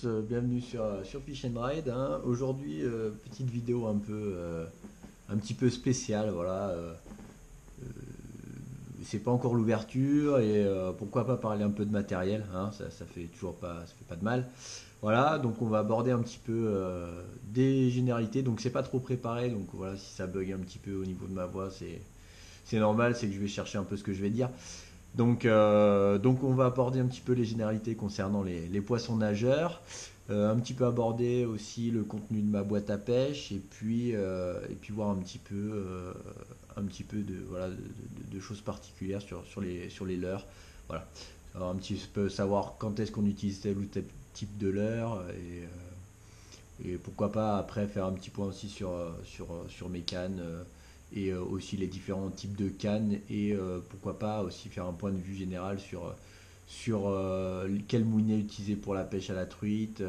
tous, bienvenue sur Fish and Ride, hein. Aujourd'hui, petite vidéo un petit peu spéciale, voilà. C'est pas encore l'ouverture et pourquoi pas parler un peu de matériel, hein, ça fait toujours pas, ça fait pas de mal. Voilà, donc on va aborder un petit peu des généralités, donc c'est pas trop préparé, donc voilà, si ça bug un petit peu au niveau de ma voix, c'est normal, c'est que je vais chercher un peu ce que je vais dire. Donc on va aborder un petit peu les généralités concernant les poissons nageurs, un petit peu aborder aussi le contenu de ma boîte à pêche et puis voir un petit peu de, voilà, de choses particulières sur les leurres. Voilà. Alors, un petit peu savoir quand est-ce qu'on utilise tel ou tel type de leurre et pourquoi pas après faire un petit point aussi sur mes cannes et aussi les différents types de cannes et pourquoi pas aussi faire un point de vue général sur quel moulinet utiliser pour la pêche à la truite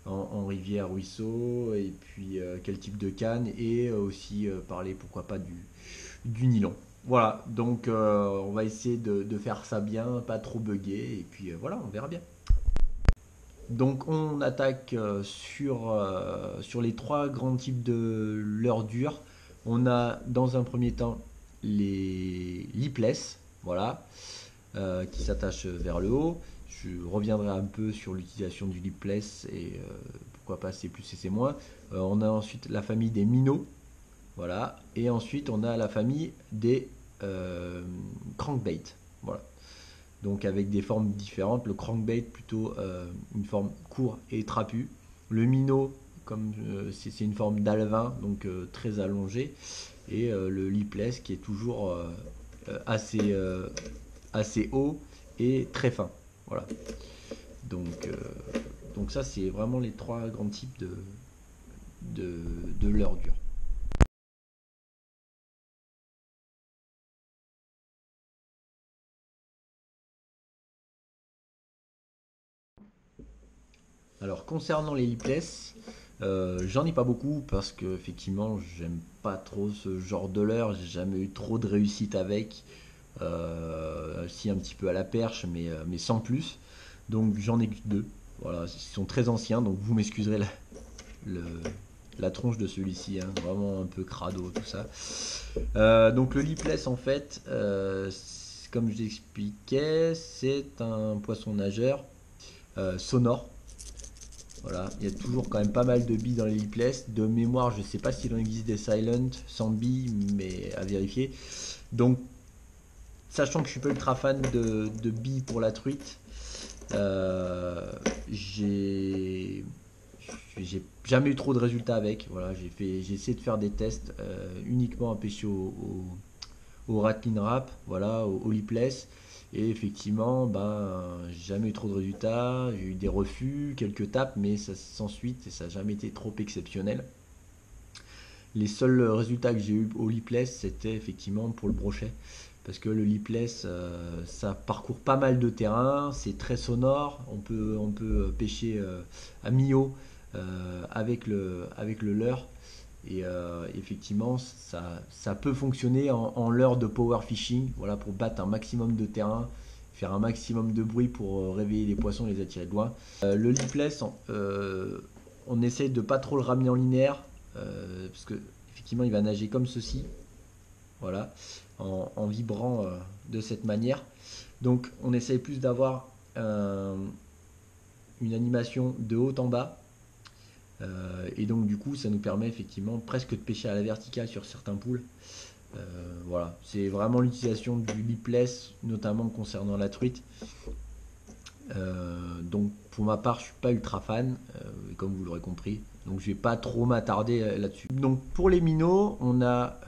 en rivière, ruisseau et puis quel type de canne et aussi parler pourquoi pas du nylon. Voilà, donc on va essayer de faire ça bien, pas trop bugger et puis voilà, on verra bien. Donc on attaque sur les trois grands types de leurres dures. On a dans un premier temps les lipless, voilà, qui s'attachent vers le haut. Je reviendrai un peu sur l'utilisation du lipless et pourquoi pas c'est plus et c'est moins. On a ensuite la famille des minots, voilà, et ensuite on a la famille des crankbait, voilà. Donc avec des formes différentes. Le crankbait plutôt une forme court et trapue. Le minnow comme c'est une forme d'alevin donc très allongé et le lipless qui est toujours assez haut et très fin. Voilà. Donc, euh, donc ça c'est vraiment les trois grands types de leurre dure. Alors concernant les lipless, j'en ai pas beaucoup parce que effectivement j'aime pas trop ce genre de leurre, j'ai jamais eu trop de réussite avec, si un petit peu à la perche mais sans plus. Donc j'en ai que deux. Voilà, ils sont très anciens donc vous m'excuserez le- la tronche de celui-ci, hein, vraiment un peu crado tout ça. Donc le lipless en fait, comme je l'expliquais, c'est un poisson nageur sonore. Voilà, il y a toujours quand même pas mal de billes dans les lipless. De mémoire, je ne sais pas s'il en existe des silent sans billes, mais à vérifier. Donc, sachant que je suis pas ultra fan de billes pour la truite, euh, j'ai j'ai jamais eu trop de résultats avec. Voilà, j'ai essayé de faire des tests uniquement à pêcher au Rattling Rap, voilà, au lipless. Et effectivement, ben, j'ai jamais eu trop de résultats. J'ai eu des refus, quelques tapes, mais ça sans suite et ça n'a jamais été trop exceptionnel. Les seuls résultats que j'ai eu au lipless, c'était effectivement pour le brochet. Parce que le lipless, ça parcourt pas mal de terrain, c'est très sonore. On peut pêcher à mi-eau avec le leurre. Et effectivement, ça peut fonctionner en leurre de power fishing, voilà, pour battre un maximum de terrain, faire un maximum de bruit pour réveiller les poissons et les attirer de loin. Le lipless, on essaye de pas trop le ramener en linéaire, parce que effectivement, il va nager comme ceci, voilà, en vibrant de cette manière. Donc, on essaye plus d'avoir une animation de haut en bas. Et donc du coup ça nous permet effectivement presque de pêcher à la verticale sur certains pools. Voilà, c'est vraiment l'utilisation du lipless, notamment concernant la truite. Donc pour ma part je suis pas ultra fan, comme vous l'aurez compris. Donc je vais pas trop m'attarder là-dessus. Donc pour les minots, on a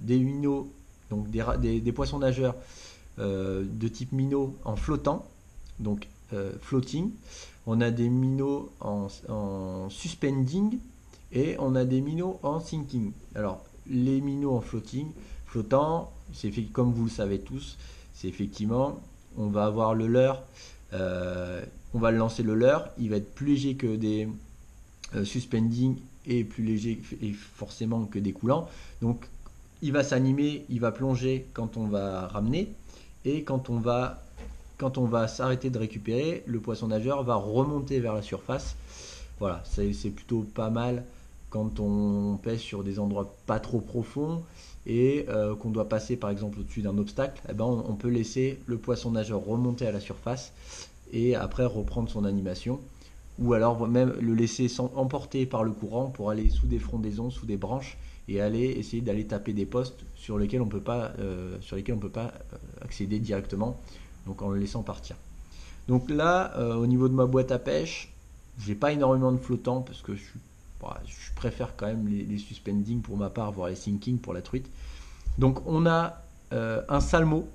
des minots, donc des poissons nageurs de type minot en flottant, donc floating. On a des minots en suspending et on a des minots en sinking. Alors, les minots en flottant, c'est comme vous le savez tous, c'est effectivement, on va avoir le leurre, on va lancer le leurre, il va être plus léger que des suspending et plus léger et forcément que des coulants. Donc, il va s'animer, il va plonger quand on va ramener et quand on va quand on va s'arrêter de récupérer, le poisson nageur va remonter vers la surface. Voilà, c'est plutôt pas mal quand on pêche sur des endroits pas trop profonds et qu'on doit passer par exemple au-dessus d'un obstacle. Eh ben, on peut laisser le poisson nageur remonter à la surface et après reprendre son animation. Ou alors même le laisser emporter par le courant pour aller sous des frondaisons, sous des branches et aller essayer d'aller taper des postes sur lesquels on peut pas, accéder directement, donc en le laissant partir. Donc là, au niveau de ma boîte à pêche, j'ai pas énormément de flottants parce que je préfère quand même les suspending pour ma part, voire les sinking pour la truite. Donc on a un salmo.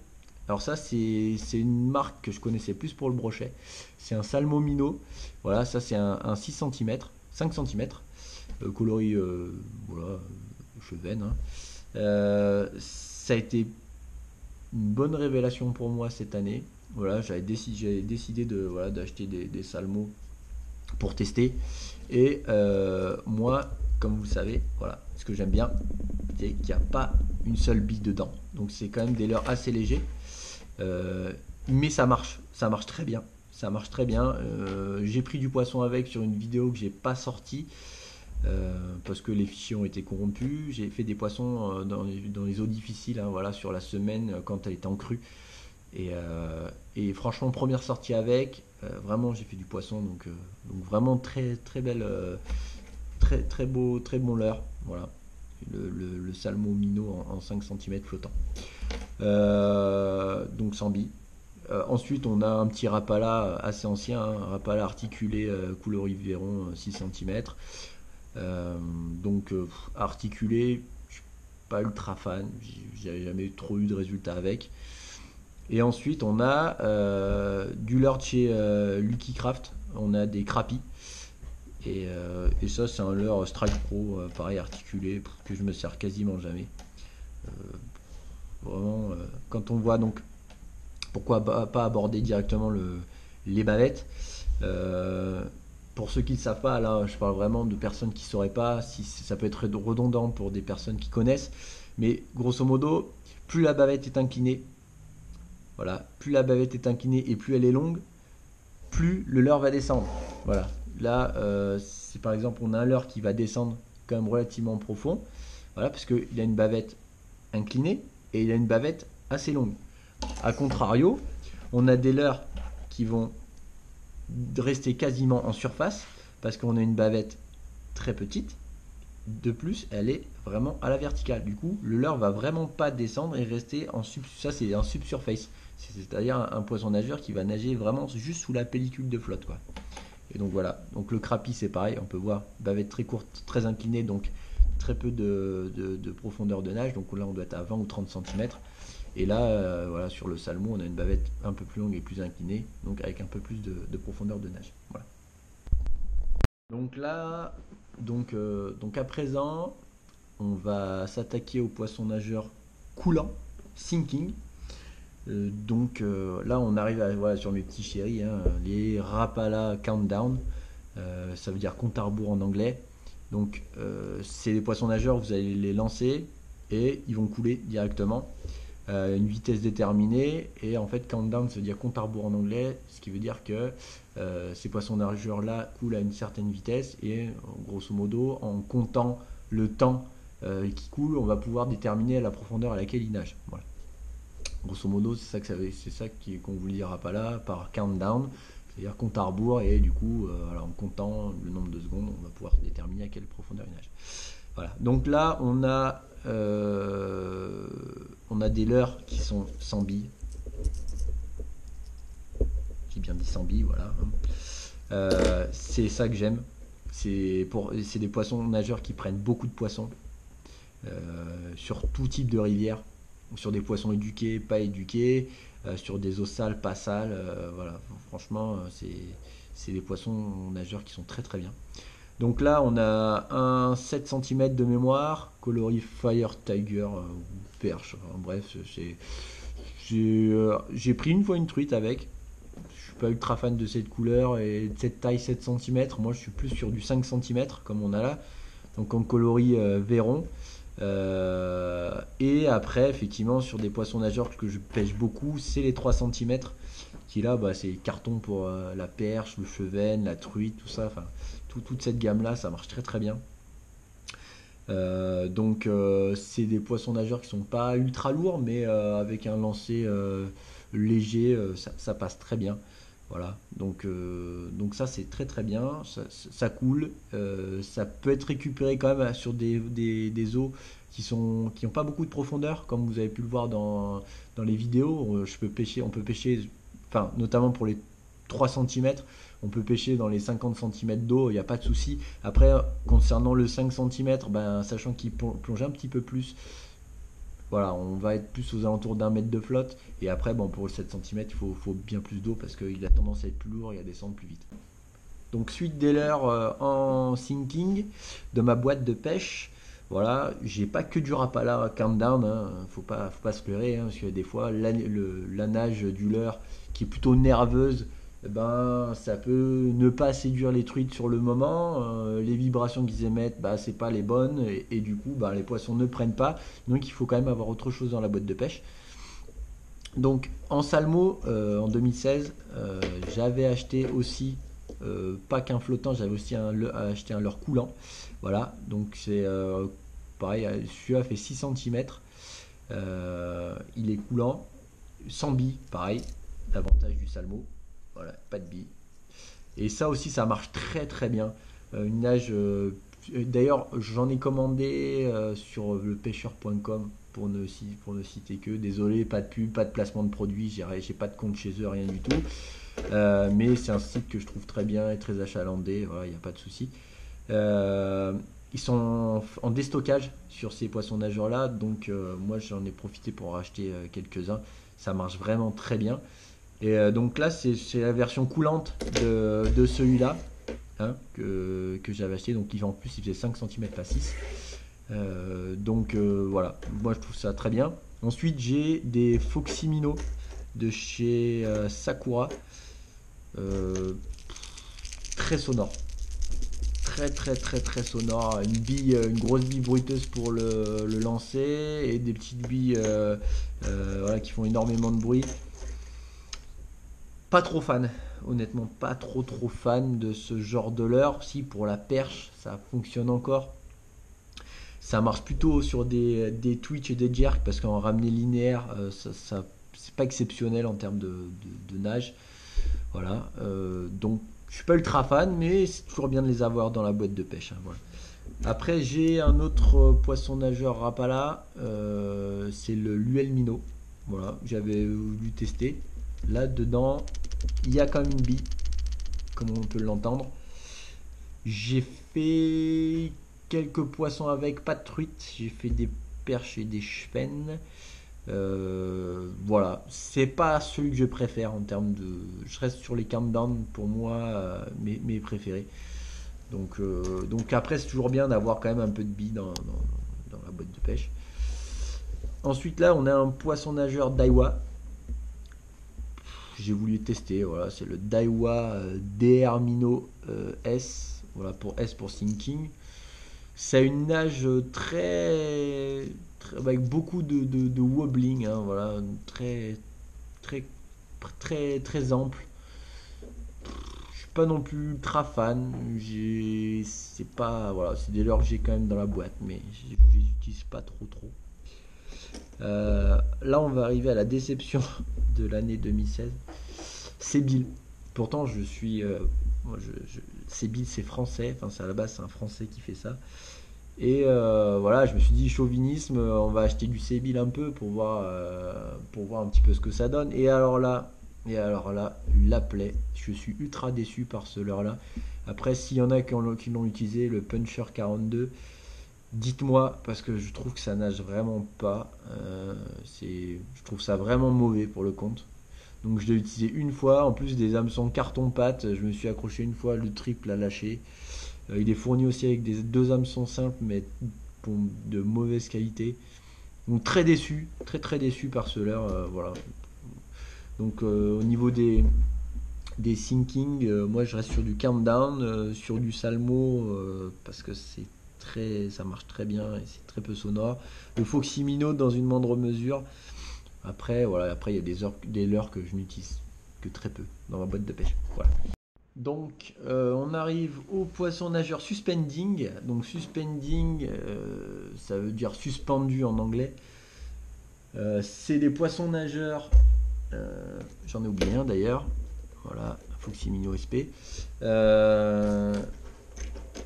Alors ça c'est une marque que je connaissais plus pour le brochet. C'est un salmo minnow. Voilà, ça c'est un 6 cm, 5 cm, coloris voilà, chevenne. Hein. Ça a été une bonne révélation pour moi cette année. Voilà, j'avais décidé de voilà, d'acheter des salmos pour tester. Et moi, comme vous le savez, voilà, ce que j'aime bien, c'est qu'il n'y a pas une seule bille dedans. Donc c'est quand même des leurres assez légers. Mais ça marche très bien. Ça marche très bien. J'ai pris du poisson avec sur une vidéo que j'ai pas sortie. Parce que les fichiers ont été corrompus. J'ai fait des poissons dans les eaux difficiles, hein, voilà, sur la semaine quand elle était en crue. Et franchement, première sortie avec, vraiment j'ai fait du poisson, donc vraiment très très belle, très beau, très bon leurre. Voilà, le salmo minnow en 5 cm flottant. Donc sans bille. Ensuite, on a un petit rapala assez ancien, hein, un rapala articulé couleur Yveron 6 cm. Donc articulé, je suis pas ultra fan, j'ai jamais trop eu de résultats avec. Et ensuite on a du leurre de chez Lucky Craft, on a des crapis. Et ça c'est un leurre Strike Pro, pareil articulé, que je me sers quasiment jamais. Vraiment, quand on voit donc, pourquoi pas aborder directement les bavettes. Pour ceux qui ne savent pas, là je parle vraiment de personnes qui ne sauraient pas, si ça peut être redondant pour des personnes qui connaissent, mais grosso modo, plus la bavette est inclinée, voilà, plus la bavette est inclinée et plus elle est longue, plus le leurre va descendre. Voilà, là, si par exemple on a un leurre qui va descendre quand même relativement profond, voilà, parce qu'il a une bavette inclinée et il a une bavette assez longue. A contrario, on a des leurres qui vont rester quasiment en surface parce qu'on a une bavette très petite. De plus, elle est vraiment à la verticale. Du coup, le leurre va vraiment pas descendre et rester en ça c'est un subsurface. C'est-à-dire un poisson nageur qui va nager vraiment juste sous la pellicule de flotte, quoi. Et donc voilà. Donc le crapi c'est pareil. On peut voir bavette très courte, très inclinée, donc très peu de profondeur de nage. Donc là on doit être à 20 ou 30 cm. Et là, voilà, sur le salmon, on a une bavette un peu plus longue et plus inclinée, donc avec un peu plus de profondeur de nage. Voilà. Donc là, donc à présent, on va s'attaquer aux poissons nageurs coulants, sinking. Là, on arrive voilà, sur mes petits chéris, hein, les Rapala Countdown, ça veut dire compte à rebours en anglais. Donc, c'est des poissons nageurs, vous allez les lancer et ils vont couler directement. Une vitesse déterminée, et en fait countdown ça veut dire compte à rebours en anglais, ce qui veut dire que ces poissons nageurs là coulent à une certaine vitesse et grosso modo en comptant le temps qui coule, on va pouvoir déterminer la profondeur à laquelle ils nagent. Voilà. Grosso modo c'est ça qu'on vous le dira pas là par countdown, c'est-à-dire compte à rebours, et du coup en comptant le nombre de secondes on va pouvoir déterminer à quelle profondeur ils nagent. Voilà. Donc là on a des leurres qui sont sans billes. J'ai bien dit sans billes, voilà. C'est ça que j'aime. C'est des poissons nageurs qui prennent beaucoup de poissons sur tout type de rivière, sur des poissons éduqués, pas éduqués, sur des eaux sales, pas sales. Voilà. Franchement, c'est des poissons nageurs qui sont très très bien. Donc là, on a un 7 cm de mémoire, coloris Fire Tiger, perche. Enfin, bref, j'ai pris une fois une truite avec. Je suis pas ultra fan de cette couleur et de cette taille 7 cm. Moi, je suis plus sur du 5 cm comme on a là. Donc en coloris Véron. Et après, effectivement, sur des poissons nageurs que je pêche beaucoup, c'est les 3 cm qui là, bah, c'est carton pour la perche, le chevenne, la truite, tout ça. Enfin, toute cette gamme-là, ça marche très très bien. C'est des poissons nageurs qui sont pas ultra lourds, mais avec un lancer léger, ça passe très bien. Voilà, donc ça c'est très très bien, ça coule, ça peut être récupéré quand même sur des eaux qui ont pas beaucoup de profondeur, comme vous avez pu le voir dans les vidéos. On peut pêcher, enfin notamment pour les 3 cm, on peut pêcher dans les 50 cm d'eau, il n'y a pas de souci. Après, concernant le 5 cm, ben, sachant qu'il plonge un petit peu plus, voilà, on va être plus aux alentours d'un mètre de flotte. Et après, bon, pour le 7 cm, faut bien plus d'eau parce qu'il a tendance à être plus lourd et à descendre plus vite. Donc, suite des leurres en sinking de ma boîte de pêche. Voilà, j'ai pas que du Rapala countdown, hein. Faut pas se pleurer, hein, parce que des fois, la nage du leurre qui est plutôt nerveuse, eh ben, ça peut ne pas séduire les truites sur le moment. Les vibrations qu'ils émettent, bah, c'est pas les bonnes, et du coup, bah, les poissons ne prennent pas. Donc, il faut quand même avoir autre chose dans la boîte de pêche. Donc, en salmo, en 2016, j'avais acheté aussi, pas qu'un flottant, j'avais aussi acheté un leurre coulant. Voilà, donc c'est pareil, celui-là fait 6 cm. Il est coulant, sans billes, pareil, l'avantage du salmo. Voilà, pas de billes. Et ça aussi, ça marche très très bien. Une nage. D'ailleurs, j'en ai commandé sur lepêcheur.com pour ne citer que. Désolé, pas de pub, pas de placement de produits, j'ai pas de compte chez eux, rien du tout. Mais c'est un site que je trouve très bien et très achalandé, voilà, il n'y a pas de souci. Ils sont en déstockage sur ces poissons nageurs là, donc moi j'en ai profité pour en racheter quelques-uns. Ça marche vraiment très bien. Et donc là, c'est la version coulante de celui-là, hein, que j'avais acheté. Donc en plus, il faisait 5 cm pas 6. Voilà, moi je trouve ça très bien. Ensuite, j'ai des Foximino de chez Sakura. Euh, Très sonore. Très très très très sonore. Une grosse bille bruiteuse pour le lancer et des petites billes voilà, qui font énormément de bruit. Pas trop fan, honnêtement, pas trop fan de ce genre de leurre. Si pour la perche, ça fonctionne encore. Ça marche plutôt sur des twitch et des jerks parce qu'en ramener linéaire, c'est pas exceptionnel en termes de nage. Voilà, donc je suis pas ultra fan, mais c'est toujours bien de les avoir dans la boîte de pêche, hein, voilà. Après, j'ai un autre poisson nageur Rapala, c'est le Luel Minnow. Voilà, j'avais voulu tester. Là dedans, il y a quand même une bille, comme on peut l'entendre. J'ai fait quelques poissons avec, pas de truite. J'ai fait des perches et des chevennes. Voilà, c'est pas celui que je préfère en termes de. Je reste sur les countdown pour moi, mes préférés. Donc après, c'est toujours bien d'avoir quand même un peu de billes dans la boîte de pêche. Ensuite, là, on a un poisson nageur Daiwa. J'ai voulu tester, voilà, c'est le Daiwa DR Minnow S, voilà, pour S pour sinking. C'est une nage avec beaucoup de wobbling, hein, voilà, très, très ample. Je suis pas non plus ultra fan. C'est pas, voilà, c'est des leurres que j'ai quand même dans la boîte, mais je les utilise pas trop. Là, on va arriver à la déception de l'année 2016. Sébile. Pourtant, je suis. Sébile, c'est français. Enfin, c'est à la base, c'est un français qui fait ça. Et voilà, je me suis dit chauvinisme, on va acheter du Sébile un peu pour voir un petit peu ce que ça donne. Et alors là, la plaie. Je suis ultra déçu par ce leurre-là. Après, s'il y en a qui l'ont utilisé, le Puncher 42, dites-moi, parce que je trouve que ça nage vraiment pas. Je trouve ça vraiment mauvais pour le compte. Donc je l'ai utilisé une fois, en plus des hameçons carton-pâte, je me suis accroché une fois, le triple a lâché. Il est fourni aussi avec deux hameçons simples, mais de mauvaise qualité. Donc très déçu, très déçu par ce leurre, voilà. Donc au niveau des sinking, moi je reste sur du countdown, sur du salmo, parce que ça marche très bien et c'est très peu sonore. Le Foximino dans une moindre mesure. Après, voilà, après il y a des leurres que je n'utilise que très peu dans ma boîte de pêche. Voilà. Donc, on arrive au poisson nageur suspending. Donc, suspending, ça veut dire suspendu en anglais. C'est des poissons nageurs. J'en ai oublié un d'ailleurs. Voilà, Foximino SP.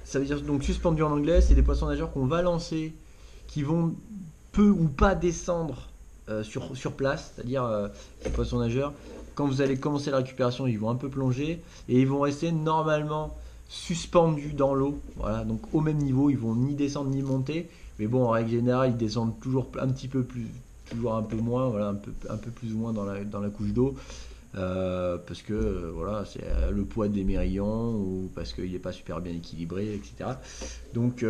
Ça veut dire donc suspendu en anglais, c'est des poissons nageurs qu'on va lancer, qui vont peu ou pas descendre sur place. C'est-à-dire, les poissons nageurs, quand vous allez commencer la récupération, ils vont un peu plonger et ils vont rester normalement suspendus dans l'eau. Voilà, donc au même niveau, ils vont ni descendre ni monter. Mais bon, en règle générale, ils descendent toujours un petit peu plus, toujours un peu moins, voilà, un peu plus ou moins dans la couche d'eau. Parce que voilà, c'est le poids des mérillons ou parce qu'il n'est pas super bien équilibré, etc. Donc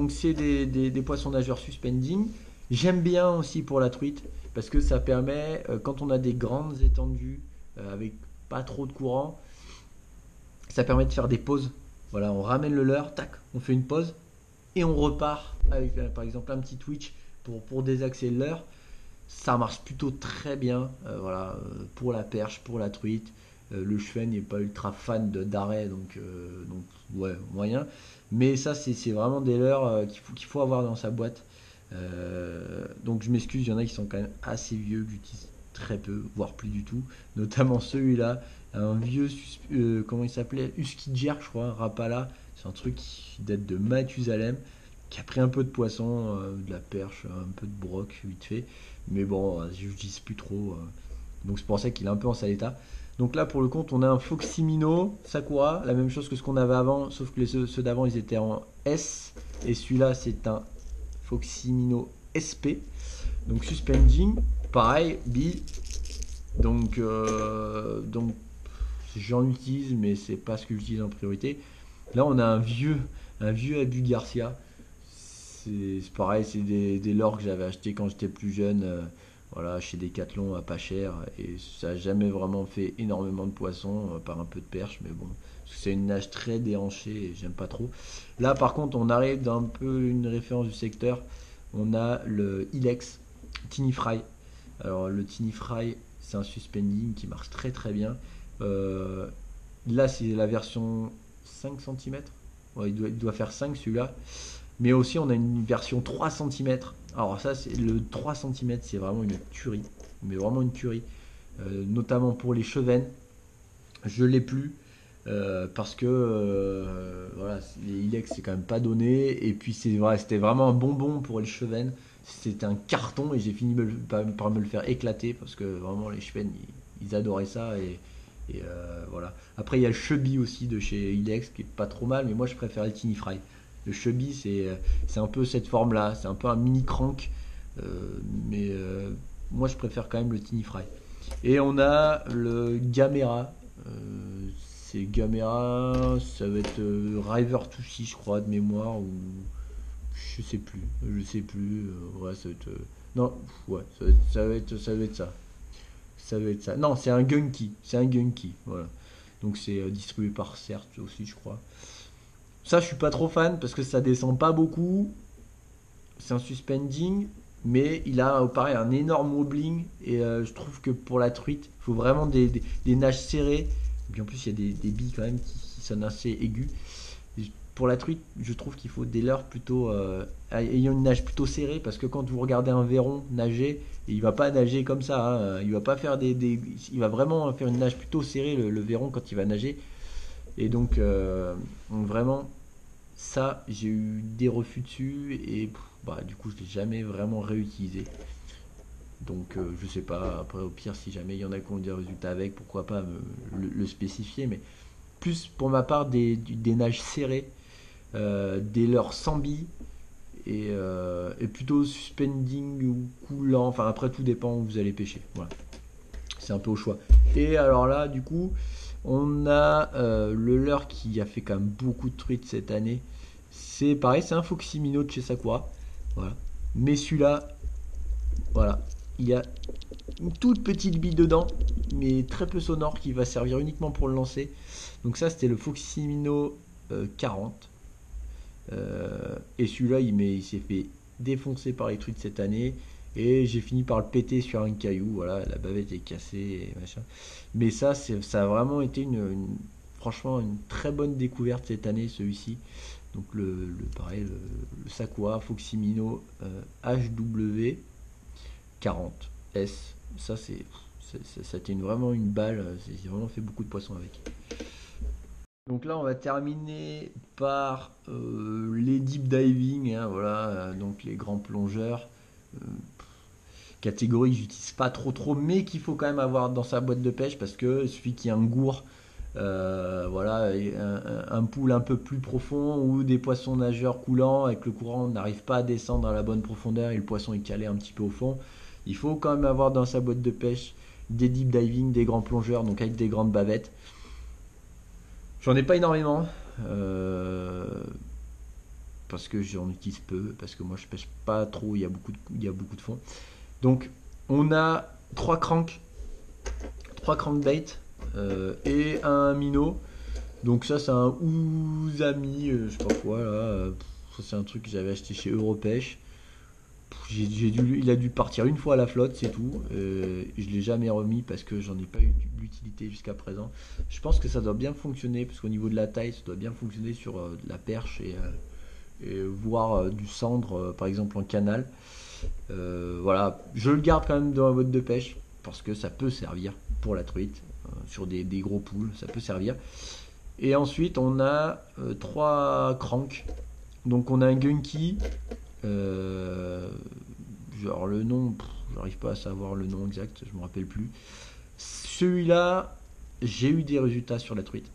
c'est des poissons nageurs suspending. J'aime bien aussi pour la truite parce que ça permet, quand on a des grandes étendues avec pas trop de courant, ça permet de faire des pauses. Voilà, on ramène le leurre, tac, on fait une pause et on repart avec par exemple un petit twitch pour désaxer le leurre. Ça marche plutôt très bien, voilà, pour la perche, pour la truite. Le cheven n'est pas ultra fan d'arrêt, donc ouais, moyen. Mais ça, c'est vraiment des leurres qu'il faut avoir dans sa boîte. Donc je m'excuse, il y en a qui sont quand même assez vieux, que j'utilise très peu, voire plus du tout. Notamment celui-là, un vieux, comment il s'appelait, Husky Jerk, je crois, un Rapala. C'est un truc qui date de Mathusalem, qui a pris un peu de poisson, de la perche, un peu de broc, vite fait. Mais bon, je n'utilise plus trop. Donc c'est pour ça qu'il est un peu en sale état. Donc là, pour le compte, on a un Foximino Sakura, la même chose que ce qu'on avait avant, sauf que ceux d'avant, ils étaient en S. Et celui-là, c'est un Foximino SP. Donc suspending, pareil, B. Donc j'en utilise, mais c'est pas ce que j'utilise en priorité. Là, on a un vieux Abu Garcia. C'est pareil, c'est des leurres que j'avais acheté quand j'étais plus jeune, voilà, chez Decathlon à pas cher, et ça n'a jamais vraiment fait énormément de poissons, par un peu de perche, mais bon, c'est une nage très déhanchée et j'aime pas trop. Là, par contre, on arrive d'un peu une référence du secteur. On a le Ilex Tiny Fry. Alors, le Tiny Fry, c'est un suspending qui marche très très bien. Là, c'est la version 5 cm. Ouais, il doit faire 5 celui-là. Mais aussi, on a une version 3 cm. Alors ça, le 3 cm, c'est vraiment une tuerie. Mais vraiment une tuerie. Notamment pour les chevennes. Je l'ai plus. Parce que voilà, les Ilex, c'est quand même pas donné. Et puis, c'était vraiment un bonbon pour les chevennes. C'était un carton et j'ai fini par me le faire éclater. Parce que vraiment, les chevennes, ils adoraient ça. Et voilà. Après, il y a le chubby aussi de chez Ilex qui est pas trop mal. Mais moi, je préfère le Tiny Fry. Le chubby, c'est un peu cette forme-là. C'est un peu un mini crank. Mais moi, je préfère quand même le Tiny Fry. Et on a le Gamera. C'est Gamera. Ça va être River Tushy, je crois, de mémoire. Ou je sais plus. Ouais, ça va être. Non, ouais, ça va être ça. Ça va être ça. Non, c'est un Gunky. Voilà. Donc c'est distribué par CERT aussi, je crois. Ça, je suis pas trop fan parce que ça descend pas beaucoup. C'est un suspending, mais il a pareil un énorme wobbling. Et je trouve que pour la truite, il faut vraiment des nages serrées. Et puis en plus, il y a des billes quand même qui sonnent assez aigus. Pour la truite, je trouve qu'il faut des leurres plutôt ayant une nage plutôt serrée, parce que quand vous regardez un verron nager, il va pas nager comme ça, hein. Il va pas faire il va vraiment faire une nage plutôt serrée, le verron, quand il va nager. Et donc vraiment, ça, j'ai eu des refus dessus et bah, du coup, je l'ai jamais vraiment réutilisé. Donc je sais pas, après au pire, si jamais il y en a qui ont des résultats avec, pourquoi pas le spécifier, mais plus pour ma part des nages serrées, des leurres sans billes et plutôt suspending ou coulant. Enfin, après, tout dépend où vous allez pêcher. Voilà. C'est un peu au choix. Et alors là, du coup, on a le leurre qui a fait quand même beaucoup de truites cette année. C'est pareil, c'est un Foximino de chez Sakura. Voilà. Mais celui-là, voilà, il y a une toute petite bille dedans, mais très peu sonore, qui va servir uniquement pour le lancer. Donc ça, c'était le Foximino 40. Et celui-là, il s'est fait défoncer par les truites cette année. Et j'ai fini par le péter sur un caillou. Voilà, la bavette est cassée et machin. Mais ça a vraiment été franchement une très bonne découverte cette année, celui-ci. Donc pareil, le Sakura Foximino HW 40 S. Ça a été vraiment une balle. J'ai vraiment fait beaucoup de poissons avec. Donc là, on va terminer par les deep diving, hein, voilà, donc les grands plongeurs. Euh, Catégorie que j'utilise pas trop, mais qu'il faut quand même avoir dans sa boîte de pêche parce que celui qui a un gourd, voilà, et un pool un peu plus profond ou des poissons nageurs coulants avec le courant n'arrive pas à descendre à la bonne profondeur et le poisson est calé un petit peu au fond. Il faut quand même avoir dans sa boîte de pêche des deep diving, des grands plongeurs, donc avec des grandes bavettes. J'en ai pas énormément. Parce que j'en utilise peu, parce que moi je pêche pas trop, il y a beaucoup de fond. Donc on a trois crankbait et un minnow. Donc ça c'est un Ouzami, je sais pas quoi là. Ça c'est un truc que j'avais acheté chez Europêche. Il a dû partir une fois à la flotte, c'est tout. Je l'ai jamais remis parce que j'en ai pas eu d'utilité jusqu'à présent. Je pense que ça doit bien fonctionner parce qu'au niveau de la taille, ça doit bien fonctionner sur de la perche et voir du cendre, par exemple en canal. Voilà, je le garde quand même dans la boîte de pêche parce que ça peut servir pour la truite sur des gros poules, ça peut servir. Et ensuite, on a trois cranks. Donc, on a un gunky. Genre le nom, j'arrive pas à savoir le nom exact, je me rappelle plus. Celui-là, j'ai eu des résultats sur la truite.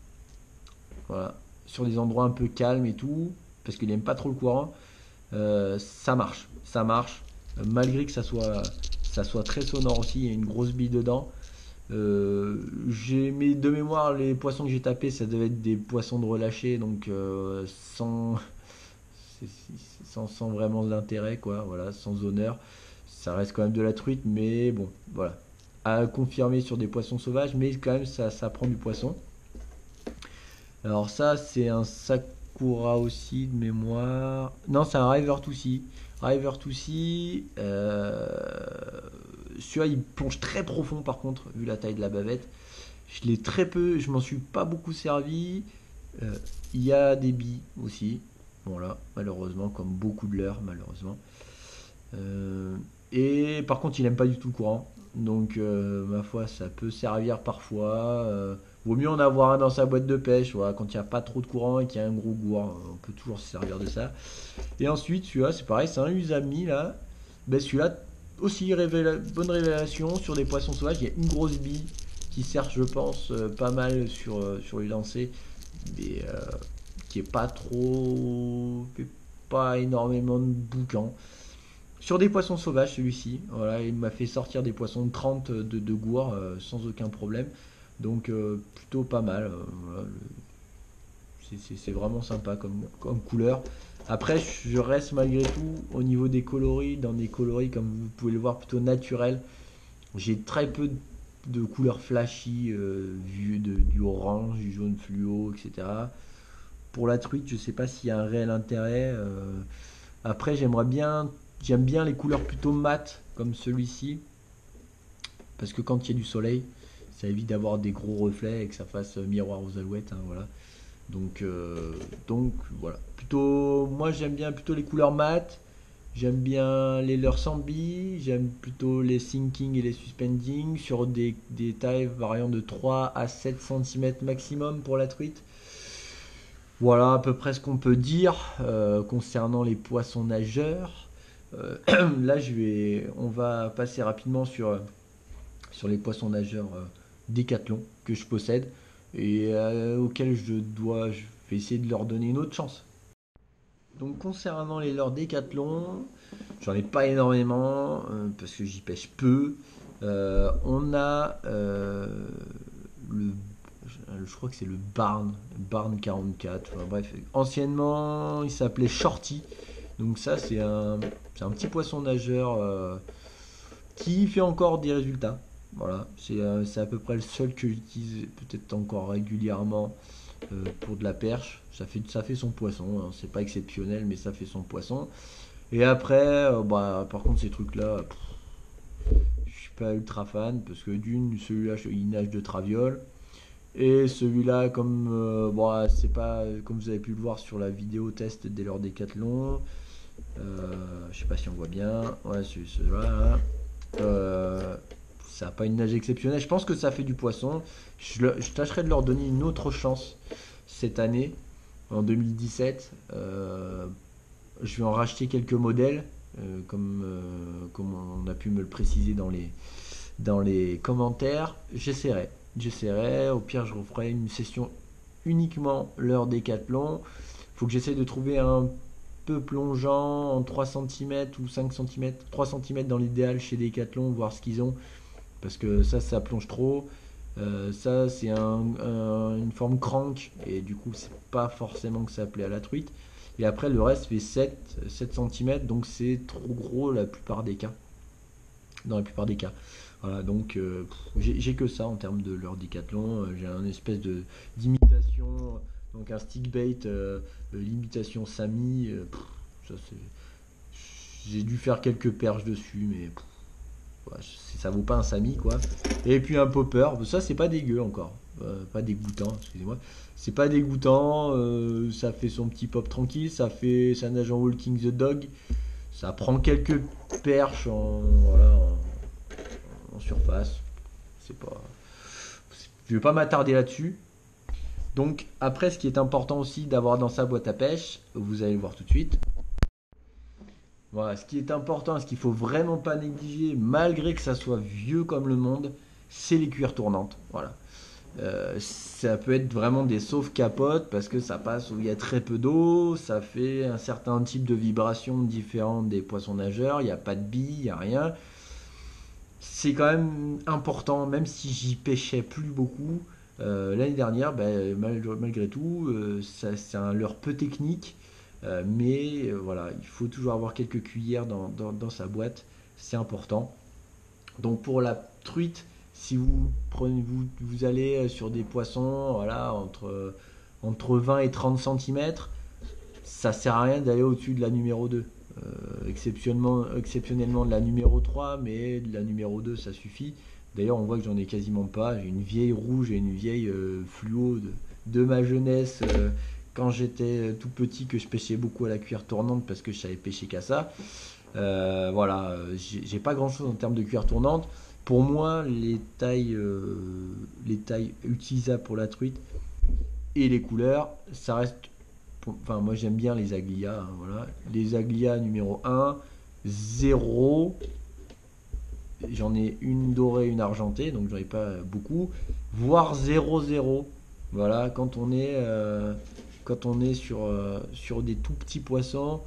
Voilà, sur des endroits un peu calmes et tout, parce qu'il aime pas trop le courant. Ça marche, malgré que ça soit très sonore aussi, il y a une grosse bille dedans. J'ai mis de mémoire les poissons que j'ai tapés, ça devait être des poissons de relâché, donc sans vraiment d'intérêt, quoi, voilà, sans honneur. Ça reste quand même de la truite, mais bon, voilà. À confirmer sur des poissons sauvages, mais quand même ça prend du poisson. Alors ça, c'est un Sakura aussi de mémoire. Non, c'est un River to Sea. River to Sea, celui-là, il plonge très profond par contre, vu la taille de la bavette. Je l'ai très peu, je m'en suis pas beaucoup servi. Euh, Il y a des billes aussi. Bon là, malheureusement, comme beaucoup de leurres, malheureusement. Euh, et par contre, il aime pas du tout le courant. Donc, ma foi, ça peut servir parfois. Vaut mieux en avoir un dans sa boîte de pêche. Voilà, quand il n'y a pas trop de courant et qu'il y a un gros gourd, on peut toujours se servir de ça. Et ensuite, celui-là, c'est pareil, c'est un Usami là. Ben, celui-là, aussi bonne révélation sur des poissons sauvages. Il y a une grosse bille qui sert, je pense, pas mal sur les lancers, mais qui est pas trop, fait pas énormément de boucan. Sur des poissons sauvages, celui-ci, voilà, il m'a fait sortir des poissons de 30 de gourd sans aucun problème. Donc plutôt pas mal. Voilà, c'est vraiment sympa comme couleur. Après, je reste malgré tout au niveau des coloris, dans des coloris comme vous pouvez le voir plutôt naturels. J'ai très peu de couleurs flashy, du orange, du jaune fluo, etc. Pour la truite, je sais pas s'il y a un réel intérêt. Après, j'aime bien les couleurs plutôt mates comme celui-ci, parce que quand il y a du soleil, ça évite d'avoir des gros reflets et que ça fasse miroir aux alouettes, hein, voilà. Donc voilà. Plutôt, moi j'aime bien plutôt les couleurs mates. J'aime bien les leurres sans billes. J'aime plutôt les sinking et les suspending sur des tailles variant de 3 à 7 cm maximum pour la truite. Voilà à peu près ce qu'on peut dire concernant les poissons nageurs. Là, on va passer rapidement sur les poissons nageurs Décathlon que je possède et auxquels je vais essayer de leur donner une autre chance. Donc concernant les leurres Décathlon, j'en ai pas énormément parce que j'y pêche peu. On a je crois que c'est le Barn 44. Enfin, bref, anciennement il s'appelait Shorty. Donc ça c'est un petit poisson nageur qui fait encore des résultats. Voilà, c'est à peu près le seul que j'utilise peut-être encore régulièrement. pour de la perche. Ça fait son poisson, hein. C'est pas exceptionnel, mais ça fait son poisson. Et après, bah, par contre, ces trucs-là, je suis pas ultra fan parce que d'une, celui-là, il nage de traviole. Et celui-là, comme bon, c'est pas comme vous avez pu le voir sur la vidéo test des leurs décathlon. Je sais pas si on voit bien. Ouais, celui-là. Hein. Euh, Ça n'a pas une nage exceptionnelle. Je pense que ça fait du poisson. Je tâcherai de leur donner une autre chance cette année, en 2017. Je vais en racheter quelques modèles, comme on a pu me le préciser dans les commentaires. J'essaierai. Au pire, je referai une session uniquement leur décathlon. Il faut que j'essaie de trouver un peu plongeant en 3 cm ou 5 cm, 3 cm dans l'idéal chez Decathlon, voir ce qu'ils ont. Parce que ça plonge trop. Ça, c'est une forme crank. Et du coup, c'est pas forcément que ça plaît à la truite. Et après, le reste fait 7 cm. Donc, c'est trop gros la plupart des cas. Dans la plupart des cas. Voilà, donc j'ai que ça en termes de leur décathlon. J'ai un espèce d'imitation, donc un stick bait, l'imitation Samy. Ça, j'ai dû faire quelques perches dessus, mais ouais, ça vaut pas un Samy quoi. Et puis un popper, ça c'est pas dégueu encore. Pas dégoûtant, excusez-moi. C'est pas dégoûtant, ça fait son petit pop tranquille, ça nage en walking the dog. Ça prend quelques perches voilà, en surface. C'est pas. Je vais pas m'attarder là-dessus. Donc après, ce qui est important aussi d'avoir dans sa boîte à pêche, vous allez le voir tout de suite. Voilà, ce qui est important, ce qu'il faut vraiment pas négliger, malgré que ça soit vieux comme le monde, c'est les cuillères tournantes. Voilà. Ça peut être vraiment des sauve-capotes parce que ça passe où il y a très peu d'eau, ça fait un certain type de vibration différente des poissons nageurs, il n'y a pas de billes, il n'y a rien. C'est quand même important, même si j'y pêchais plus beaucoup. L'année dernière, ben, malgré tout, c'est un leurre peu technique, mais voilà, il faut toujours avoir quelques cuillères dans sa boîte, c'est important. Donc pour la truite, si vous allez sur des poissons, voilà, entre 20 et 30 cm, ça sert à rien d'aller au-dessus de la numéro 2. Exceptionnellement de la numéro 3, mais de la numéro 2 ça suffit. D'ailleurs on voit que j'en ai quasiment pas. J'ai une vieille rouge et une vieille fluo de ma jeunesse, quand j'étais tout petit, que je pêchais beaucoup à la cuillère tournante parce que je savais pêcher qu'à ça. Voilà, j'ai pas grand chose en termes de cuillère tournante. Pour moi, les tailles utilisables pour la truite et les couleurs, ça reste. Enfin, moi j'aime bien les Aglia. Hein, voilà. Les Aglia numéro 1, 0. J'en ai une dorée, une argentée, donc j'en ai pas beaucoup. Voire 0-0. Voilà, quand on est sur des tout petits poissons,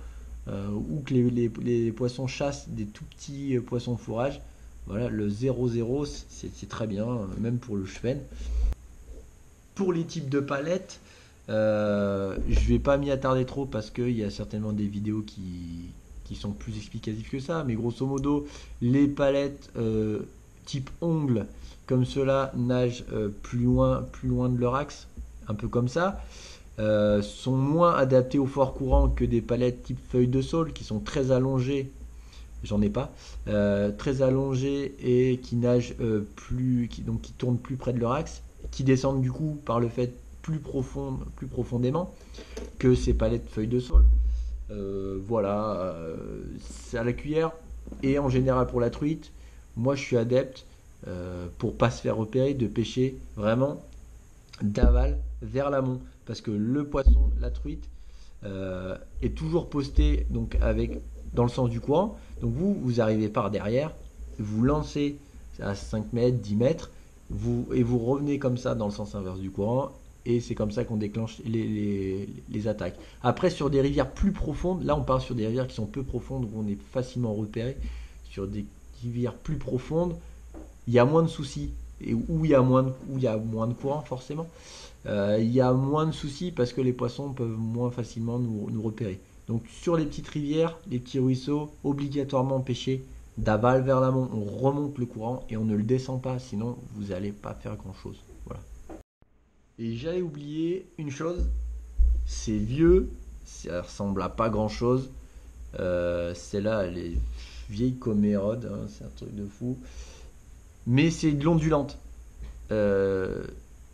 ou que les poissons chassent des tout petits poissons de fourrage, voilà, le 0-0, c'est très bien, même pour le cheven. Pour les types de palettes, je vais pas m'y attarder trop parce qu'il y a certainement des vidéos qui sont plus explicatives que ça, mais grosso modo, les palettes type ongle, comme cela, nagent plus loin de leur axe, un peu comme ça. Sont moins adaptés au fort courant que des palettes type feuille de saule qui sont très allongées, j'en ai pas, très allongées et qui nagent donc qui tournent plus près de leur axe, qui descendent du coup par le fait plus profondément que ces palettes feuilles de saule. Voilà, c'est à la cuillère et en général pour la truite. Moi je suis adepte, pour pas se faire repérer, de pêcher vraiment d'aval vers l'amont parce que le poisson, la truite, est toujours posté donc dans le sens du courant. Donc vous arrivez par derrière, vous lancez à 5 mètres, 10 mètres, et vous revenez comme ça dans le sens inverse du courant, et c'est comme ça qu'on déclenche les attaques. Après, sur des rivières plus profondes, là on parle sur des rivières qui sont peu profondes, où on est facilement repéré. Sur des rivières plus profondes, il y a moins de soucis, et où il y a moins de courant forcément. Il y a moins de soucis parce que les poissons peuvent moins facilement nous repérer. Donc sur les petites rivières, les petits ruisseaux, obligatoirement pêcher d'aval vers l'amont. On remonte le courant et on ne le descend pas, sinon vous n'allez pas faire grand chose. Voilà. Et j'avais oublié une chose, c'est vieux, ça ressemble à pas grand chose. Celle-là, elle est vieille comme Hérode, hein, c'est un truc de fou. Mais c'est de l'ondulante. Euh,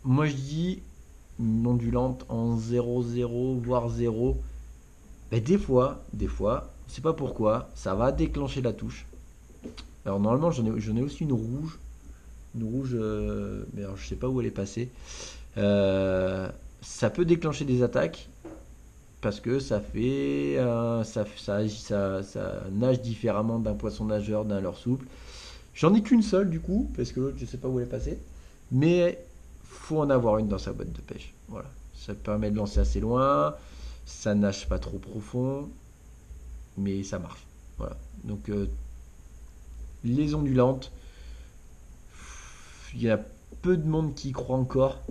Moi je dis une ondulante en 0,0 voire 0. Mais des fois, on sait pas pourquoi, ça va déclencher la touche. Alors normalement j'en ai aussi une rouge, mais alors je sais pas où elle est passée. Ça peut déclencher des attaques parce que ça fait ça nage différemment d'un poisson nageur, d'un leurre souple. J'en ai qu'une seule du coup parce que l'autre je sais pas où elle est passée, mais faut en avoir une dans sa boîte de pêche. Voilà, ça permet de lancer assez loin, ça nage pas trop profond, mais ça marche. Voilà, donc les ondulantes, il y a peu de monde qui y croit encore,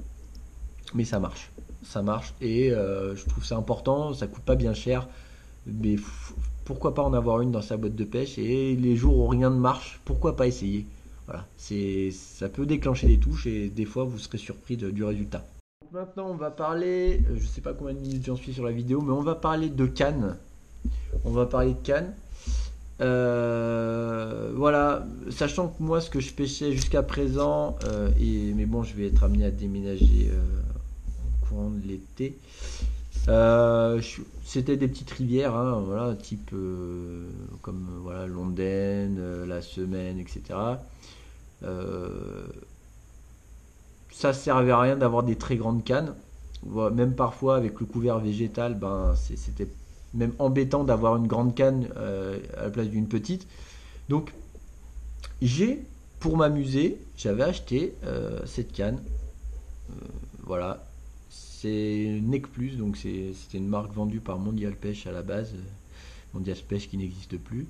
mais ça marche. Ça marche et je trouve ça important, ça coûte pas bien cher, mais pourquoi pas en avoir une dans sa boîte de pêche et les jours où rien ne marche, pourquoi pas essayer. Voilà, ça peut déclencher des touches et des fois vous serez surpris du résultat. Maintenant on va parler, je sais pas combien de minutes j'en suis sur la vidéo, mais on va parler de cannes. On va parler de cannes. Voilà, sachant que moi ce que je pêchais jusqu'à présent, mais bon je vais être amené à déménager au courant de l'été. C'était des petites rivières, hein, voilà, type comme voilà l'Ondaine, la Semaine, etc. Euh, Ça servait à rien d'avoir des très grandes cannes. Voilà, même parfois avec le couvert végétal, ben c'était même embêtant d'avoir une grande canne à la place d'une petite. Donc j'ai, pour m'amuser, j'avais acheté cette canne. Voilà, c'est Nec Plus, donc c'était une marque vendue par Mondial Pêche à la base. Mondial Pêche qui n'existe plus.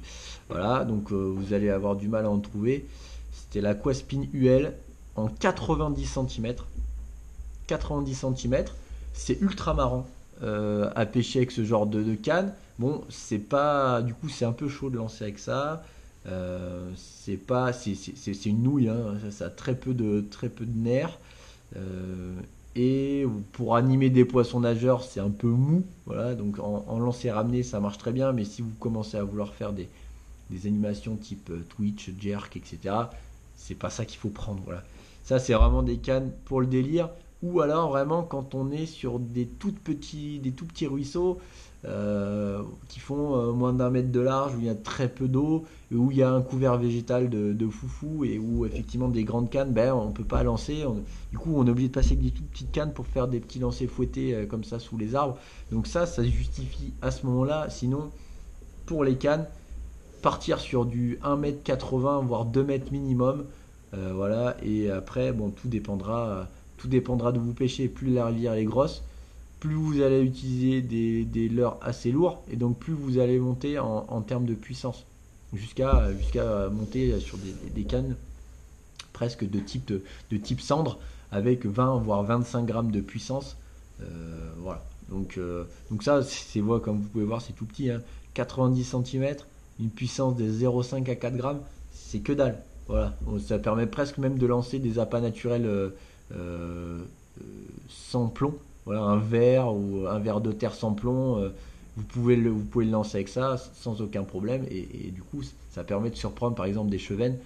Voilà, donc vous allez avoir du mal à en trouver. C'était la Quaspin UL en 90 cm. 90 cm, c'est ultra marrant à pêcher avec ce genre de canne. Bon, c'est pas, du coup, c'est un peu chaud de lancer avec ça. C'est pas, c'est une nouille, hein. Ça a très peu de nerfs. Euh, et pour animer des poissons nageurs, c'est un peu mou. Voilà, donc en lancer ramener, ça marche très bien. Mais si vous commencez à vouloir faire des animations type Twitch, Jerk, etc., c'est pas ça qu'il faut prendre. Voilà. Ça, c'est vraiment des cannes pour le délire. Ou alors vraiment quand on est sur des tout petits ruisseaux qui font moins d'un mètre de large, où il y a très peu d'eau, où il y a un couvert végétal de foufou et où effectivement des grandes cannes, ben, on ne peut pas lancer. Du coup, on est obligé de passer avec des toutes petites cannes pour faire des petits lancers fouettés comme ça sous les arbres. Donc ça justifie à ce moment-là. Sinon, pour les cannes, partir sur du 1,80 m voire 2 mètres minimum. Voilà, et après, bon, tout dépendra de vous pêcher. Plus la rivière est grosse, plus vous allez utiliser des leurres assez lourds, et donc plus vous allez monter en termes de puissance, jusqu'à monter sur des cannes presque de type cendre, avec 20 voire 25 grammes de puissance. Voilà. Donc ça, comme vous pouvez voir, c'est tout petit, hein. 90 cm, une puissance de 0,5 à 4 grammes, c'est que dalle. Voilà. Ça permet presque même de lancer des appâts naturels euh, sans plomb. Voilà, un verre ou un verre de terre sans plomb, vous pouvez le lancer avec ça sans aucun problème. Et du coup, ça permet de surprendre par exemple des chevennes.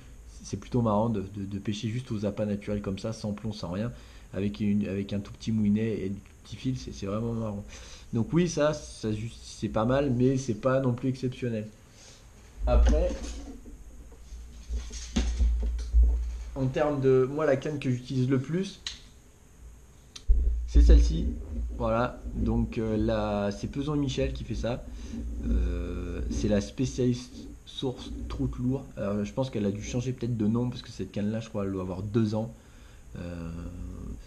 C'est plutôt marrant de pêcher juste aux appâts naturels comme ça, sans plomb, sans rien, avec un tout petit moulinet et du petit fil, c'est vraiment marrant. Donc oui, c'est pas mal, mais c'est pas non plus exceptionnel. Après, en termes de... Moi, la canne que j'utilise le plus, c'est celle-ci. Voilà, donc c'est Peson et Michel qui fait ça. C'est la spécialiste source troute lourd. Alors, je pense qu'elle a dû changer peut-être de nom parce que cette canne-là, je crois, elle doit avoir 2 ans.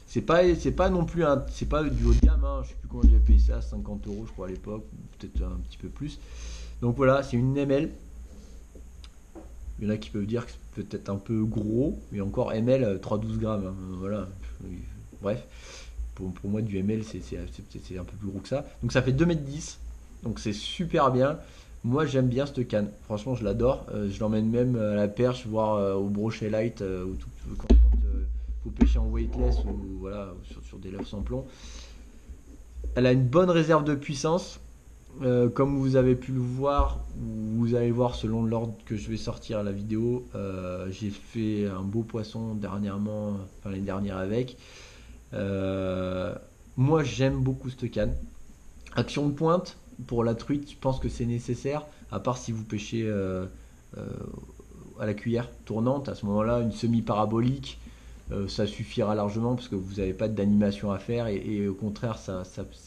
C'est pas non plus c'est pas du haut de gamme, hein. Je sais plus comment j'ai payé ça, 50 euros je crois à l'époque, peut-être un petit peu plus. Donc voilà, c'est une ML. Il y en a qui peuvent dire que c'est peut-être un peu gros, mais encore ML 312 grammes, hein. Voilà, bref. Pour moi, du ML, c'est un peu plus gros que ça. Donc ça fait 2,10 m. Donc c'est super bien. Moi, j'aime bien cette canne. Franchement, je l'adore. Je l'emmène même à la perche, voire au brochet light, quand faut pêchez en weightless ou voilà, sur des leurres sans plomb. Elle a une bonne réserve de puissance. Comme vous avez pu le voir, ou vous allez voir selon l'ordre que je vais sortir la vidéo, j'ai fait un beau poisson dernièrement, enfin l'année dernière avec. Euh, Moi j'aime beaucoup cette canne. Action de pointe, pour la truite, je pense que c'est nécessaire, à part si vous pêchez euh, à la cuillère tournante. À ce moment-là, une semi-parabolique, ça suffira largement parce que vous n'avez pas d'animation à faire et au contraire, ça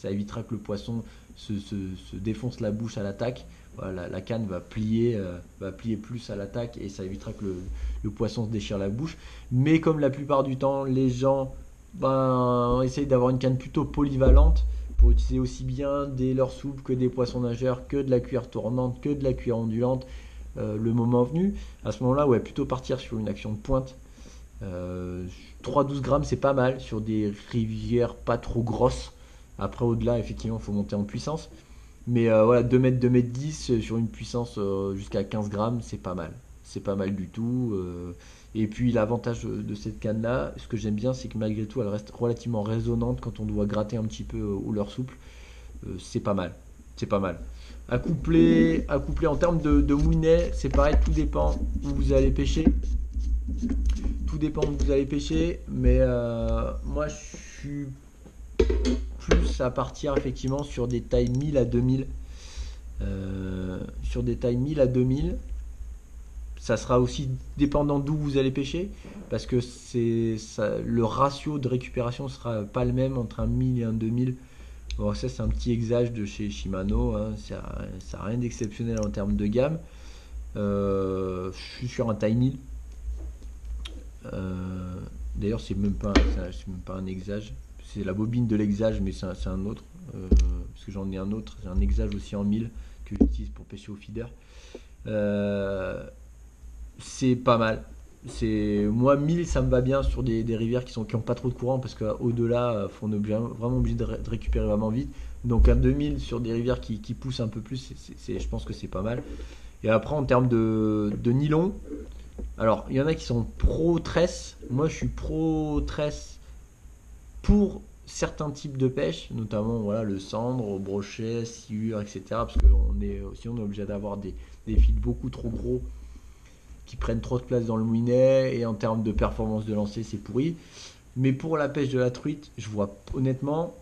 évitera que le poisson se défonce la bouche à l'attaque. Voilà, la canne va plier plus à l'attaque et ça évitera que le poisson se déchire la bouche. Mais comme la plupart du temps, les gens essayent d'avoir une canne plutôt polyvalente pour utiliser aussi bien des leurres souples que des poissons nageurs, que de la cuillère tournante, que de la cuillère ondulante. Le moment venu, à ce moment-là, ouais, plutôt partir sur une action de pointe. 3-12 grammes, c'est pas mal sur des rivières pas trop grosses. Après, au-delà, effectivement, il faut monter en puissance. Mais voilà, 2 mètres, 2 mètres 10 sur une puissance jusqu'à 15 grammes, c'est pas mal. C'est pas mal du tout. Et puis, l'avantage de cette canne-là, ce que j'aime bien, c'est que malgré tout, elle reste relativement résonnante quand on doit gratter un petit peu au leurre souple. C'est pas mal. C'est pas mal. À coupler en termes de moulinet, c'est pareil, tout dépend où vous allez pêcher. Tout dépend où vous allez pêcher, mais moi je suis plus à partir effectivement sur des tailles 1000 à 2000. Sur des tailles 1000 à 2000, ça sera aussi dépendant d'où vous allez pêcher, parce que le ratio de récupération sera pas le même entre un 1000 et un 2000. Bon, ça c'est un petit exage de chez Shimano, hein, ça n'a rien d'exceptionnel en termes de gamme. Je suis sur un taille 1000. D'ailleurs, c'est même pas un exage. C'est la bobine de l'exage, mais c'est un autre. Parce que j'en ai un autre. J'ai un exage aussi en 1000 que j'utilise pour pêcher au feeder. C'est pas mal. Moi 1000 ça me va bien sur des rivières qui ont pas trop de courant parce qu'au-delà on est vraiment obligé de récupérer vraiment vite. Donc un 2000 sur des rivières qui poussent un peu plus, je pense que c'est pas mal. Et après en termes de nylon, alors il y en a qui sont pro tresse. Moi je suis pro tresse pour certains types de pêche, notamment voilà, le cendre, brochet, sciure, etc. Parce que sinon on est obligé d'avoir des fils beaucoup trop gros qui prennent trop de place dans le moulinet et en termes de performance de lancer c'est pourri. Mais pour la pêche de la truite, je vois honnêtement,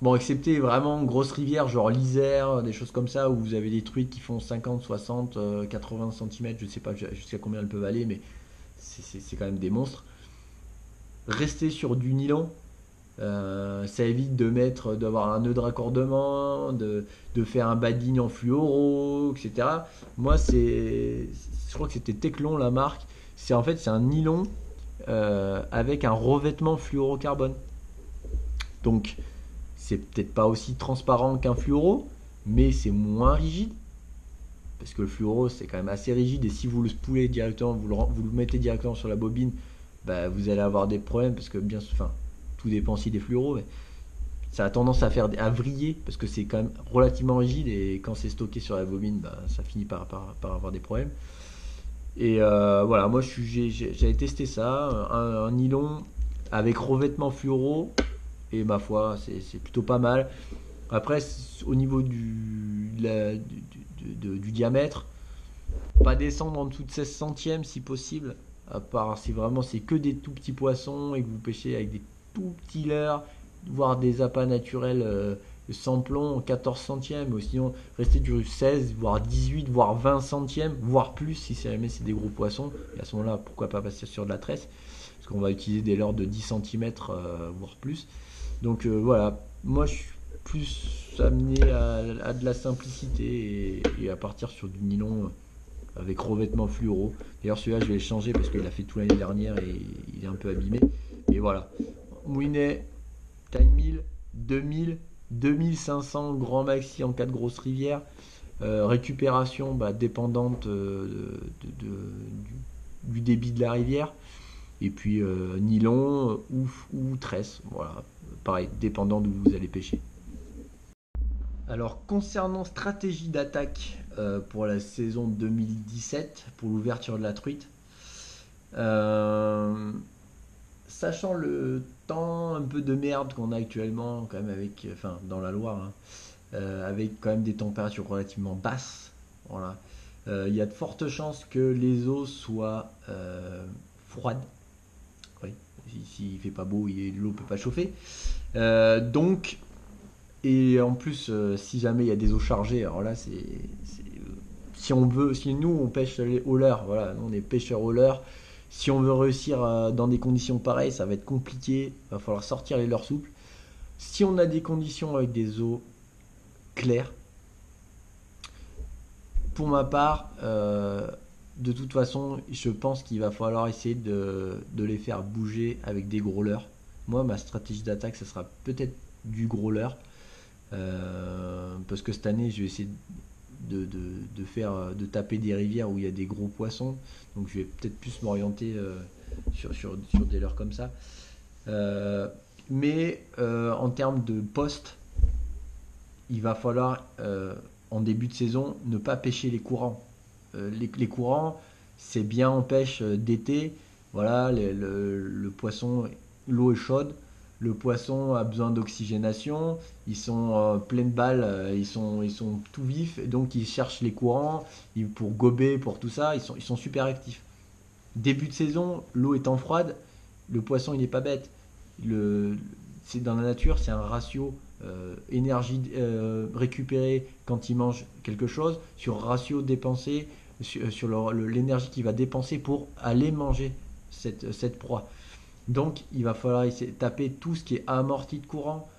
bon excepté vraiment grosses rivières genre l'Isère, des choses comme ça où vous avez des truites qui font 50, 60, 80 cm, je sais pas jusqu'à combien elles peuvent aller, mais c'est quand même des monstres. Rester sur du nylon, ça évite d'avoir un nœud de raccordement, de faire un bas de ligne en fluoro, etc. Moi, je crois que c'était Teclon la marque. C'est un nylon avec un revêtement fluorocarbone. Donc, c'est peut-être pas aussi transparent qu'un fluoro, mais c'est moins rigide. Parce que le fluoro, c'est quand même assez rigide. Et si vous le spoulez directement, vous le mettez directement sur la bobine, bah, vous allez avoir des problèmes. Parce que tout dépend aussi des fluoros. Mais ça a tendance à vriller parce que c'est quand même relativement rigide. Et quand c'est stocké sur la bobine, bah, ça finit par avoir des problèmes. Et voilà, moi j'avais testé ça, un nylon avec revêtement fluoro, et ma foi, c'est plutôt pas mal. Après, au niveau du diamètre, pas descendre en dessous de 16 centièmes si possible, à part si vraiment c'est que des tout petits poissons et que vous pêchez avec des tout petits leurres, voire des appâts naturels sans plomb en 14 centièmes, ou sinon rester du 16, voire 18, voire 20 centièmes, voire plus si jamais c'est des gros poissons. Et à ce moment-là, pourquoi pas passer sur de la tresse, parce qu'on va utiliser des leurres de 10 cm, voire plus. Donc voilà, moi je suis plus amené à de la simplicité et à partir sur du nylon avec revêtement fluoro. D'ailleurs celui-là je vais le changer parce qu'il a fait tout l'année dernière et il est un peu abîmé. Mais voilà, moulinet, taille 1000, 2000, 2500 grand maxi en cas de grosse rivière. Récupération dépendante du débit de la rivière. Et puis nylon ou tresse. Voilà, pareil, dépendant d'où vous allez pêcher. Alors concernant stratégie d'attaque pour la saison 2017, pour l'ouverture de la truite, ça sachant le temps un peu de merde qu'on a actuellement, quand même, dans la Loire, hein, avec quand même des températures relativement basses, voilà. Il y a de fortes chances que les eaux soient froides. Oui, s'il fait pas beau, l'eau peut pas chauffer. Donc, et en plus, si jamais il y a des eaux chargées, alors là, si nous on pêche les haulers, voilà, nous on est pêcheurs haulers. Si on veut réussir dans des conditions pareilles, ça va être compliqué. Il va falloir sortir les leurres souples. Si on a des conditions avec des eaux claires, pour ma part, de toute façon, je pense qu'il va falloir essayer de les faire bouger avec des gros leurres. Moi, ma stratégie d'attaque, ça sera peut-être du gros leurre. Parce que cette année, je vais essayer de taper des rivières où il y a des gros poissons. Donc je vais peut-être plus m'orienter sur des leurres comme ça. Mais en termes de poste, il va falloir en début de saison ne pas pêcher les courants. Les courants, c'est bien en pêche d'été. Voilà, le poisson, l'eau est chaude. Le poisson a besoin d'oxygénation, ils sont pleines balles, ils sont tout vifs, et donc ils cherchent les courants pour gober, pour tout ça, ils sont super actifs. Début de saison, l'eau étant froide, le poisson il n'est pas bête. C'est dans la nature, c'est un ratio énergie récupérée quand il mange quelque chose sur ratio dépensé sur l'énergie qu'il va dépenser pour aller manger cette proie. Donc il va falloir essayer de taper tout ce qui est amorti de courant,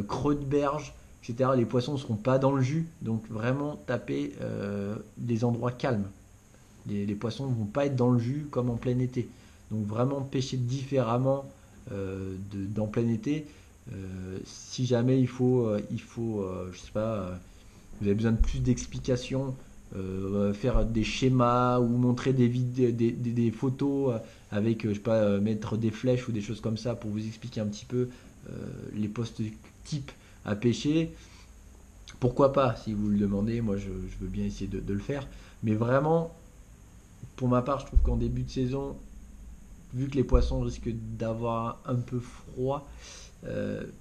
creux de berge, etc. Les poissons ne seront pas dans le jus, donc vraiment taper des endroits calmes. Les poissons ne vont pas être dans le jus comme en plein été. Donc vraiment pêcher différemment dans plein été. Si jamais il faut je sais pas, vous avez besoin de plus d'explications, faire des schémas ou montrer des photos avec, je sais pas, mettre des flèches ou des choses comme ça pour vous expliquer un petit peu les postes types à pêcher. Pourquoi pas, si vous le demandez, moi je veux bien essayer de le faire. Mais vraiment, pour ma part, je trouve qu'en début de saison, vu que les poissons risquent d'avoir un peu froid,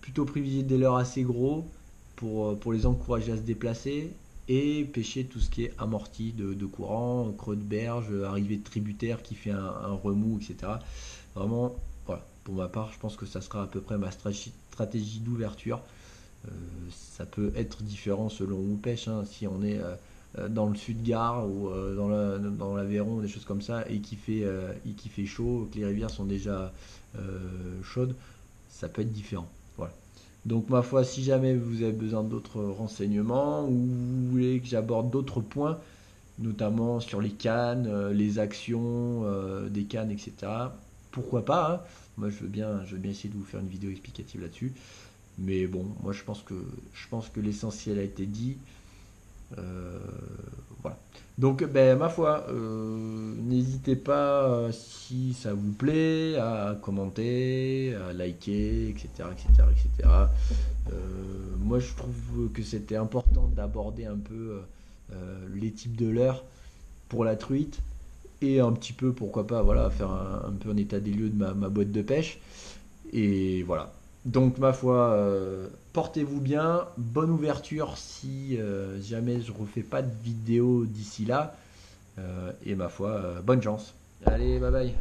plutôt privilégier des leurres assez gros pour les encourager à se déplacer et pêcher tout ce qui est amorti de courant, creux de berge, arrivée de tributaire qui fait un remous, etc. Vraiment, voilà, pour ma part, je pense que ça sera à peu près ma stratégie d'ouverture. Ça peut être différent selon où on pêche, hein. Si on est dans le sud-Gare ou dans l'Aveyron, des choses comme ça, et qui fait chaud, que les rivières sont déjà chaudes, ça peut être différent. Voilà. Donc ma foi, si jamais vous avez besoin d'autres renseignements ou vous voulez que j'aborde d'autres points, notamment sur les cannes, les actions des cannes, etc., pourquoi pas, hein. Moi je veux bien essayer de vous faire une vidéo explicative là-dessus. Mais bon, moi je pense que l'essentiel a été dit. Voilà. Donc, ben, ma foi, n'hésitez pas, si ça vous plaît, à commenter, à liker, etc., etc., etc. Moi, je trouve que c'était important d'aborder un peu les types de leurres pour la truite et un petit peu, pourquoi pas, voilà, faire un peu un état des lieux de ma boîte de pêche. Et voilà. Donc ma foi, portez-vous bien, bonne ouverture si jamais je refais pas de vidéo d'ici là, et ma foi, bonne chance. Allez, bye bye.